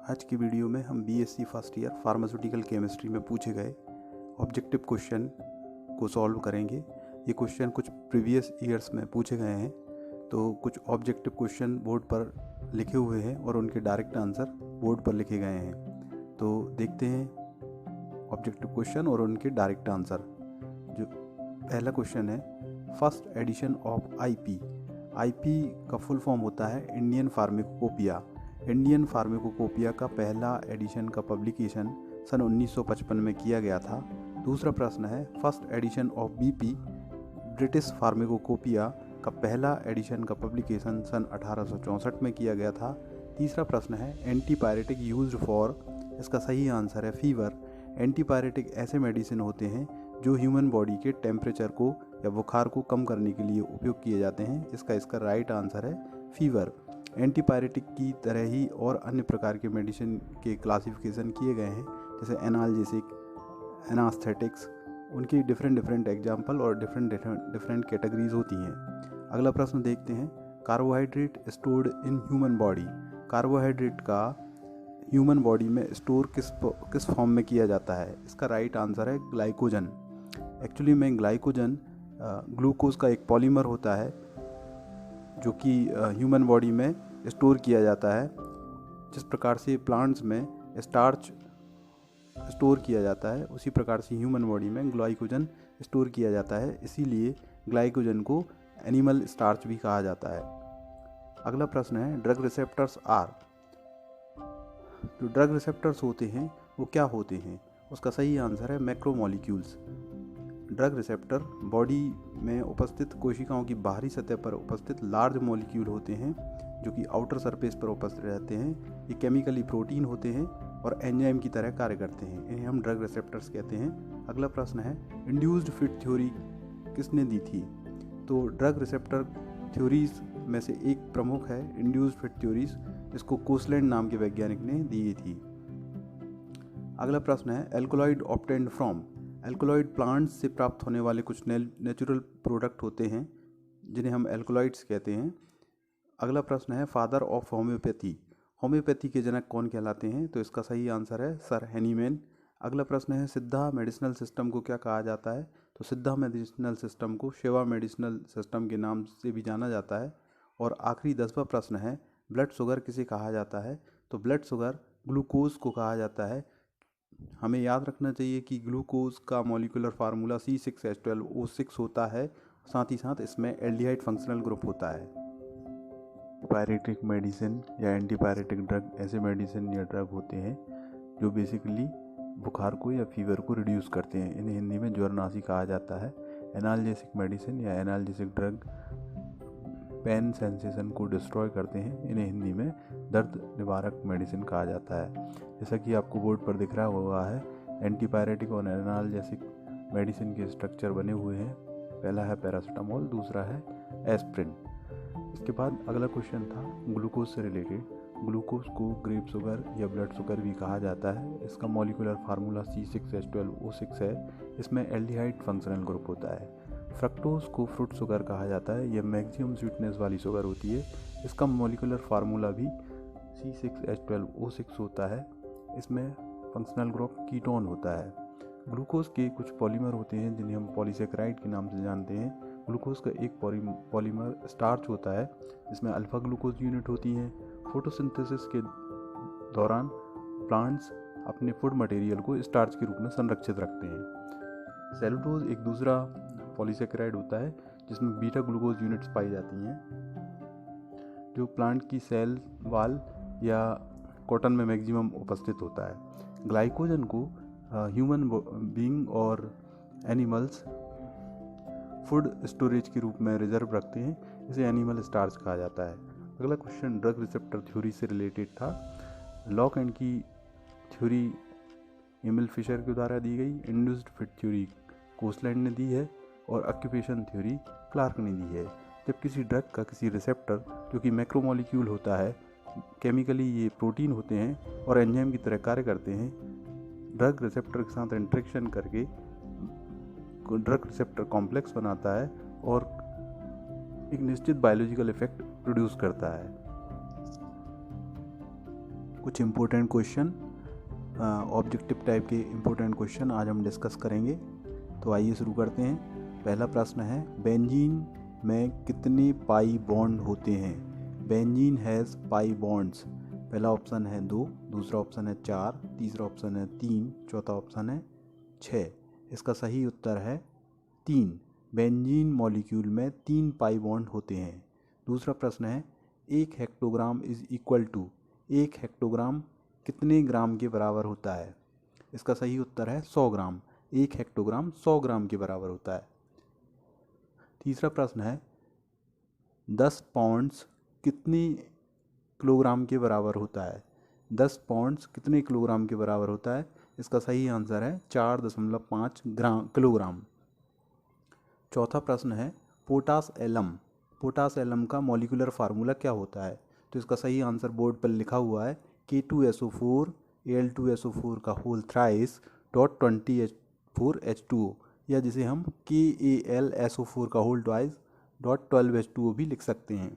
आज की वीडियो में हम BSc first year pharmaceutical chemistry में पूछे गए ऑब्जेक्टिव क्वेश्चन को सॉल्व करेंगे। ये क्वेश्चन कुछ प्रीवियस ईयर्स में पूछे गए हैं, तो कुछ ऑब्जेक्टिव क्वेश्चन बोर्ड पर लिखे हुए हैं और उनके डायरेक्ट आंसर बोर्ड पर लिखे गए हैं। तो देखते हैं ऑब्जेक्टिव क्वेश्चन और उनके डायरेक्ट आंसर। जो पहला क्वेश्चन है, first edition of IP. IP का फुल फॉर्म होता है इंडियन फार्माकोपिया। इंडियन फार्माकोपिया का पहला एडिशन का पब्लिकेशन सन 1955 में किया गया था। दूसरा प्रश्न है, first edition of BP British pharmacopoeia का पहला एडिशन का पब्लिकेशन सन 1864 में किया गया था। तीसरा प्रश्न है, एंटीपायरेटिक यूज्ड फॉर। इसका सही आंसर है फीवर। एंटीपायरेटिक ऐसे मेडिसिन होते हैं जो ह्यूमन बॉडी के टेम्परेचर को या बुखार को कम करने के लिए उपयोग किए जाते हैं। इसका राइट आंसर है फीवर। एंटीपायरेटिक की तरह ही और अन्य प्रकार के मेडिसिन के क्लासिफिकेशन किए गए हैं, जैसे एनाल्जेसिक, एनास्थेटिक्स। उनकी डिफरेंट एग्जाम्पल और डिफरेंट कैटेगरीज होती हैं। अगला प्रश्न देखते हैं, carbohydrate stored in human body. Carbohydrate का ह्यूमन बॉडी में स्टोर किस फॉर्म में किया जाता है? इसका राइट आंसर है ग्लाइकोजन। एक्चुअली में ग्लाइकोजन ग्लूकोज का एक पॉलीमर होता है जो कि ह्यूमन बॉडी में स्टोर किया जाता है। जिस प्रकार से प्लांट्स में स्टार्च स्टोर किया जाता है, उसी प्रकार से ह्यूमन बॉडी में ग्लाइकोजन स्टोर किया जाता है। इसीलिए ग्लाइकोजन को एनिमल स्टार्च भी कहा जाता है। अगला प्रश्न है, ड्रग रिसेप्टर्स आर। जो ड्रग रिसेप्टर्स होते हैं वो क्या होते हैं? उसका सही आंसर है मैक्रोमोलिक्यूल्स। ड्रग रिसेप्टर बॉडी में उपस्थित कोशिकाओं की बाहरी सतह पर उपस्थित लार्ज मॉलिक्यूल होते हैं जो कि आउटर सरफेस पर उपस्थित रहते हैं। ये केमिकली प्रोटीन होते हैं और एंजाइम की तरह कार्य करते हैं। इन्हें हम ड्रग रिसेप्टर्स कहते हैं। अगला प्रश्न है, इंड्यूस्ड फिट थ्योरी किसने दी थी? तो ड्रग रिसेप्टर थ्योरीज में से एक प्रमुख है इंड्यूस्ड फिट थ्योरीज। इसको कोसलैंड नाम के वैज्ञानिक ने दी थी। अगला प्रश्न है, alkaloid obtained from. Alkaloid plants से प्राप्त होने वाले कुछ नेचुरल प्रोडक्ट होते हैं जिन्हें हम एल्कोलॉइड्स कहते हैं। अगला प्रश्न है, फादर ऑफ होम्योपैथी। होम्योपैथी के जनक कौन कहलाते हैं? तो इसका सही आंसर है सर हैनीमैन। अगला प्रश्न है, सिद्धा मेडिसिनल सिस्टम को क्या कहा जाता है? तो सिद्धा मेडिसिनल सिस्टम को शिवा मेडिसिनल सिस्टम के नाम से भी जाना जाता है। और आखिरी 10वां प्रश्न है, ब्लड शुगर किसे कहा जाता है? तो ब्लड शुगर ग्लूकोज को कहा जाता है। हमें याद रखना चाहिए कि ग्लूकोज का मॉलिक्यूलर फार्मूला C6H12O6 होता है। साथ ही साथ इसमें एल्डिहाइड फंक्शनल ग्रुप होता है। पायरेटिक मेडिसिन या एंटीपायरेटिक ड्रग ऐसे मेडिसिन या ड्रग होते हैं जो बेसिकली बुखार को या फीवर को रिड्यूस करते हैं। इन्हें हिंदी में ज्वरनाशी कहा जाता है। एनाल्जेसिक मेडिसिन या एनाल्जेसिक ड्रग पेन सेंसेशन को डिस्ट्रॉय करते हैं। इन्हें हिंदी में दर्द निवारक मेडिसिन कहा जाता है। जैसा कि आपको बोर्ड पर दिख रहा हुआ है, एंटीपायरेटिक और एनाल्जेसिक मेडिसिन के स्ट्रक्चर बने हुए हैं। पहला है पैरासीटामोल, दूसरा है एस्प्रिन। इसके बाद अगला क्वेश्चन था ग्लूकोज से रिलेटेड। ग्लूकोज को ग्रेप शुगर या ब्लड शुगर भी कहा जाता है। इसका मॉलिक्यूलर फार्मूला C6H12O6 है। इसमें एल्डिहाइड फंक्शनल ग्रुप होता है। फ्रक्टोज को फ्रूट शुगर कहा जाता है। यह मैक्सिमम स्वीटनेस वाली शुगर होती है। इसका मॉलिक्यूलर फार्मूला भी C6H12O6 होता है। इसमें फंक्शनल ग्रुप कीटोन होता है। ग्लूकोज के कुछ पॉलीमर होते हैं जिन्हें हम पॉलीसेकेराइड के नाम से जानते हैं। ग्लूकोज का एक पॉलीमर स्टार्च होता है जिसमें अल्फा ग्लूकोज यूनिट होती हैं। फोटोसिंथेसिस के दौरान प्लांट्स अपने फूड मटेरियल को स्टार्च के रूप में संरक्षित रखते हैं। सेलुलोज एक दूसरा पॉलीसेकेराइड होता है जिसमें बीटा ग्लूकोज यूनिट्स पाई जाती हैं जो प्लांट की सेल वाल या कॉटन में मैक्सिमम उपस्थित होता है। ग्लाइकोजन को ह्यूमन बीइंग और एनिमल्स फूड स्टोरेज के रूप में रिजर्व रखते हैं। इसे एनिमल स्टार्च कहा जाता है। अगला क्वेश्चन ड्रग रिसेप्टर थ्योरी से रिलेटेड था। लॉक एंड की थ्योरी एमिल फिशर के द्वारा दी गई। इंड्यूस्ड फिट थ्योरी कोसलैंड ने दी है और ऑक्यूपेशन थ्योरी क्लार्क ने दी है। जब किसी ड्रग का किसी रिसेप्टर जो कि मैक्रोमोलिक्यूल होता है, केमिकली ये प्रोटीन होते हैं और एंजाइम की तरह कार्य करते हैं, ड्रग रिसेप्टर के साथ इंटरेक्शन करके ड्रग रिसेप्टर कॉम्प्लेक्स बनाता है और एक निश्चित बायोलॉजिकल इफेक्ट प्रोड्यूस करता है। कुछ इम्पोर्टेंट क्वेश्चन, ऑब्जेक्टिव टाइप के इम्पोर्टेंट क्वेश्चन आज हम डिस्कस करेंगे। तो आइए शुरू करते हैं। पहला प्रश्न है, बेंजीन में कितने पाई बॉन्ड होते हैं? Benzene has pi bonds. पहला ऑप्शन है 2, दूसरा ऑप्शन है 4, तीसरा ऑप्शन है 3, चौथा ऑप्शन है 6। इसका सही उत्तर है 3। बेंजीन मॉलिक्यूल में 3 पाई बॉन्ड होते हैं। दूसरा प्रश्न है, 1 hectogram is equal to, 1 hectogram कितने ग्राम के बराबर होता है? इसका सही उत्तर है 100 ग्राम। 1 हेक्टोग्राम 100 ग्राम के बराबर होता है। तीसरा प्रश्न है, 10 पाउंड्स कितने किलोग्राम के बराबर होता है? 10 पाउंड्स कितने किलोग्राम के बराबर होता है? इसका सही आंसर है 4.5 किलोग्राम। चौथा प्रश्न है, पोटास एलम, पोटास एलम का मॉलिक्यूलर फार्मूला क्या होता है? तो इसका सही आंसर बोर्ड पर लिखा हुआ है K2SO4 Al2SO4 का होल थ्राइस डॉट 20H4H2O, या जिसे हम KAlSO4 का होल ट्वाइस डॉट 12H2O भी लिख सकते हैं।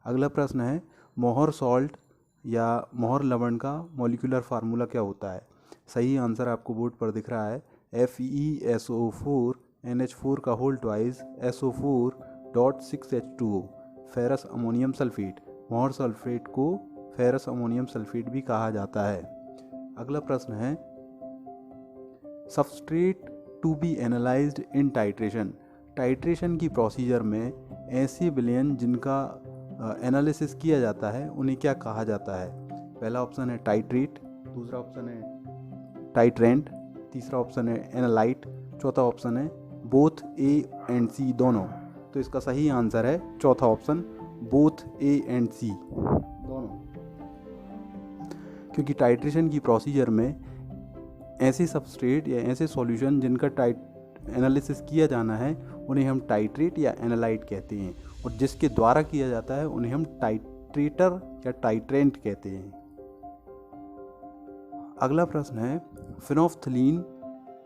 अगला प्रश्न है, मोहर सॉल्ट या मोहर लवण का मॉलिक्यूलर फार्मूला क्या होता है? सही आंसर आपको बोर्ड पर दिख रहा है FeSO4 NH4 का whole twice SO4 dot 6H2O, ferrous ammonium sulphate. Mohr sulphate को फेरस अमोनियम सल्फेट भी कहा जाता है। अगला प्रश्न है, substrate to be analysed in titration, titration की प्रोसीजर में ऐसे विलयन जिनका एनालिसिस किया जाता है उन्हें क्या कहा जाता है? पहला ऑप्शन है टाइट्रेट, दूसरा ऑप्शन है टाइट्रेंट, तीसरा ऑप्शन है एनालाइट, चौथा ऑप्शन है बोथ A एंड C दोनों। तो इसका सही आंसर है चौथा option, both A and C दोनों। क्योंकि टाइट्रेशन की प्रोसीजर में ऐसे सबस्ट्रेट या ऐसे सॉल्यूशन जिनका एनालिसिस किया जाना है उन्हें हम टाइट्रेट या एनालाइट कहते हैं, और जिसके द्वारा किया जाता है उन्हें हम टाइट्रेटर या टाइट्रेंट कहते हैं। अगला प्रश्न है, फिनोल्फ्थलीन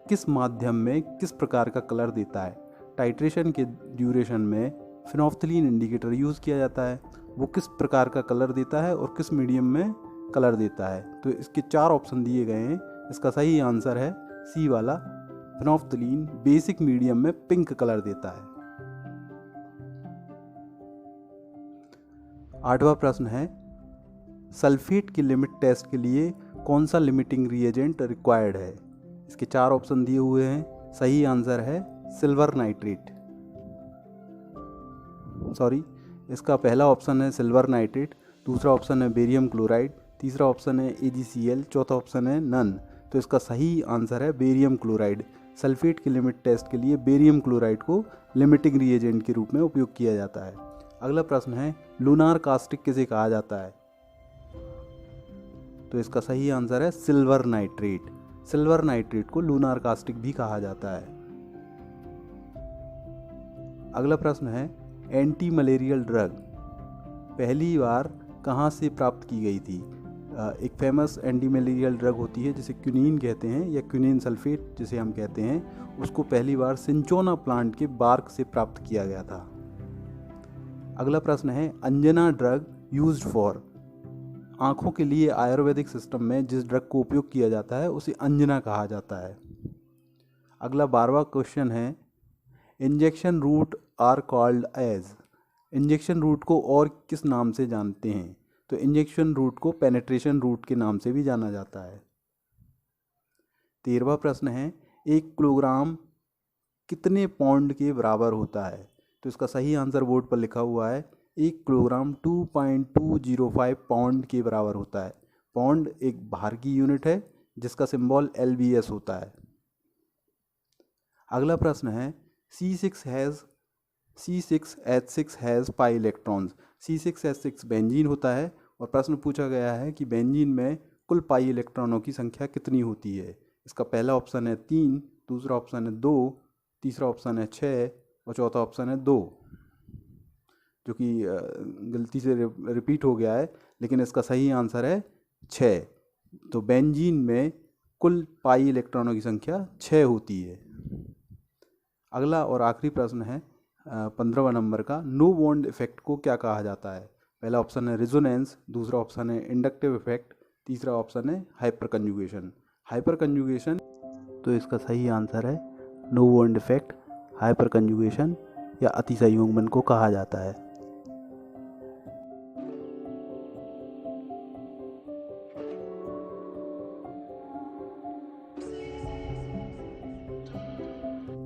किस माध्यम में किस प्रकार का कलर देता है? टाइट्रेशन के ड्यूरेशन में फिनोल्फ्थलीन इंडिकेटर यूज़ किया जाता है, वो किस प्रकार का कलर देता है और किस मीडियम में कलर देता है? तो इसके 4 ऑप्शन दिए गए हैं। इसका सही आंसर है C वाला, फिनोल्फ्थलीन बेसिक मीडियम में पिंक कलर देता है। 8वां प्रश्न है, सल्फेट की लिमिट टेस्ट के लिए कौन सा लिमिटिंग रिएजेंट रिक्वायर्ड है? इसके 4 ऑप्शन दिए हुए हैं। सही आंसर है सिल्वर नाइट्रेट, इसका पहला ऑप्शन है सिल्वर नाइट्रेट, दूसरा ऑप्शन है बेरियम क्लोराइड, तीसरा ऑप्शन है AgCl, चौथा ऑप्शन है नन। तो इसका सही आंसर है बेरियम क्लोराइड। सल्फेट की लिमिट टेस्ट के लिए बेरियम क्लोराइड को लिमिटिंग रिएजेंट के रूप में उपयोग किया जाता है। अगला प्रश्न है, लूनार कास्टिक किसे कहा जाता है? तो इसका सही आंसर है सिल्वर नाइट्रेट। सिल्वर नाइट्रेट को लूनार कास्टिक भी कहा जाता है। अगला प्रश्न है, एंटी मलेरियल ड्रग पहली बार कहाँ से प्राप्त की गई थी? एक फेमस एंटी मलेरियल ड्रग होती है जिसे क्विनीन कहते हैं, या क्विनीन सल्फेट जिसे हम कहते हैं, उसको पहली बार सिंचोना प्लांट के बार्क से प्राप्त किया गया था। अगला प्रश्न है, अंजना ड्रग यूज्ड फॉर, आँखों के लिए आयुर्वेदिक सिस्टम में जिस ड्रग को उपयोग किया जाता है उसे अंजना कहा जाता है। अगला 12वां क्वेश्चन है, injection route are called as, injection route को और किस नाम से जानते हैं? तो इंजेक्शन रूट को पेनेट्रेशन रूट के नाम से भी जाना जाता है। 13वां प्रश्न है, 1 किलोग्राम कितने पाउंड के बराबर होता है? तो इसका सही आंसर बोर्ड पर लिखा हुआ है 1 किलोग्राम 2.205 पाउंड के बराबर होता है। पाउंड एक भार की यूनिट है जिसका सिंबल LBS होता है। अगला प्रश्न है, C6H6 has pi electrons, C6H6 benzene होता है, और प्रश्न पूछा गया है कि बेंजीन में कुल पाई इलेक्ट्रॉनों की संख्या कितनी होती है? इसका पहला ऑप्शन है 3, दूसरा ऑप्शन है 2, तीसरा ऑप्शन है 6 और चौथा ऑप्शन है 2, जो कि गलती से रिपीट हो गया है, लेकिन इसका सही आंसर है 6। तो बेंजीन में कुल पाई इलेक्ट्रॉनों की संख्या 6 होती है। अगला और आखिरी प्रश्न है 15वां नंबर का, नो बॉन्ड इफेक्ट को क्या कहा जाता है? पहला ऑप्शन है रिजोनेंस, दूसरा ऑप्शन है इंडक्टिव इफेक्ट, तीसरा ऑप्शन है हाइपर कंजुगेशन। हाइपर कंजुगेशन, तो इसका सही आंसर है no bond effect, hyperconjugation या अतिसंयुग्मन को कहा जाता है।